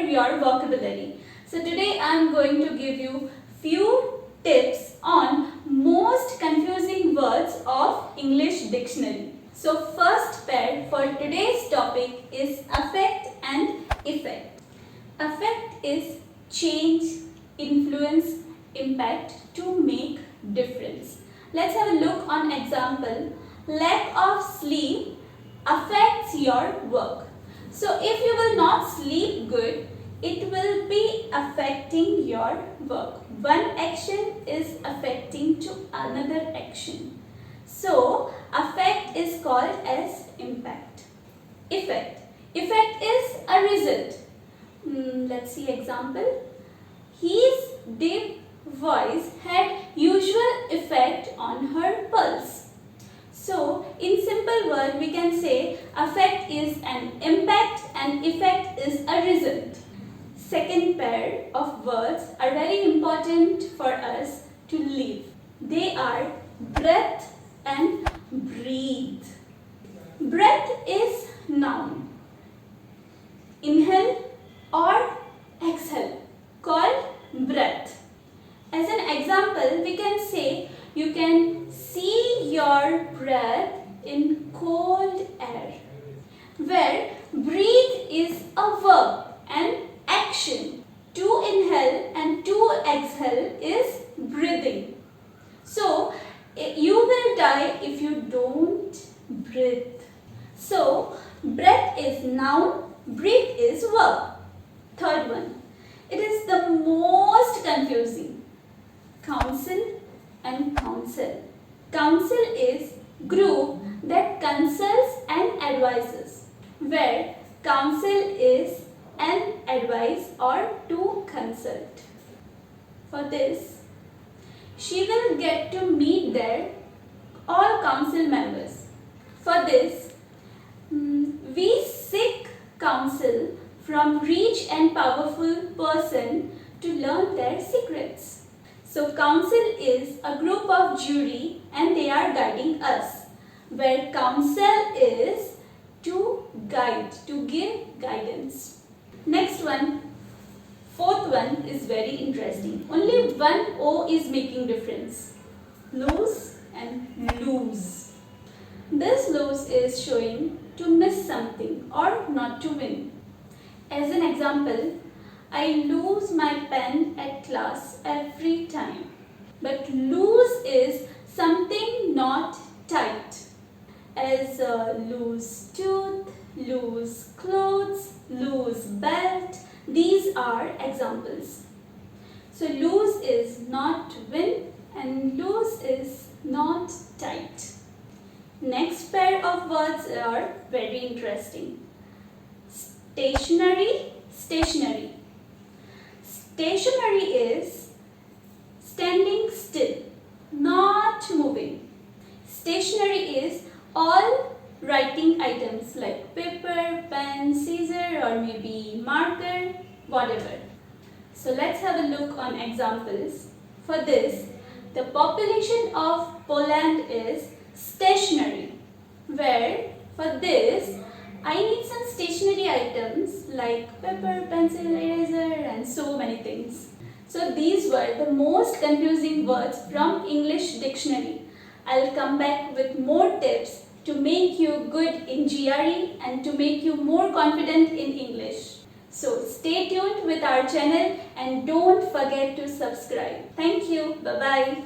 your vocabulary. So today I am going to give you few tips on most confusing words of English dictionary. So first pair for today's topic is affect and effect. Affect is change, influence, impact, to make difference. Let's have a look on example. Lack of sleep affects your work. So if you will not sleep good, it will be affecting your work. One action is affecting to another action. So affect is called as impact. Effect. Effect is a result. Let's see example. His deep voice had usual effect on her pulse. So, in simple word, we can say affect is an impact and effect is a result. Second pair of words are very important for us to live. They are breath and breathe. Breath is noun. Inhale or exhale called breath. As an example, we can say you can see your breath in cold air, where breathe is a verb and action. To inhale and to exhale is breathing. So, you will die if you don't breathe. So, breath is noun, breathe is verb. Third one, it is the most confusing. Counsel and counsel. Counsel is group that consults and advises, where counsel is an advice or to consult. For this, she will get to meet there all council members. For this, we seek counsel from rich and powerful person to learn their secrets. So counsel is a group of jury and they are guiding us, where counsel is to guide, to give guidance. Next one, fourth one is very interesting. Only one O is making difference. Lose and lose. This lose is showing to miss something or not to win. As an example, I lose my pen at class every time. But lose is something not tight. As loose tooth, loose clothes, loose belt. These are examples. So lose is not win and loose is not tight. Next pair of words are very interesting. Stationary, stationary. Stationary is standing still, not moving. Stationary is all writing items like paper, pen, scissor or maybe marker, whatever. So let's have a look on examples. For this, the population of Poland is stationary, where for this, I need some stationery items like paper, pencil, eraser and so many things. So these were the most confusing words from English dictionary. I'll come back with more tips to make you good in GRE and to make you more confident in English. So stay tuned with our channel and don't forget to subscribe. Thank you. Bye-bye.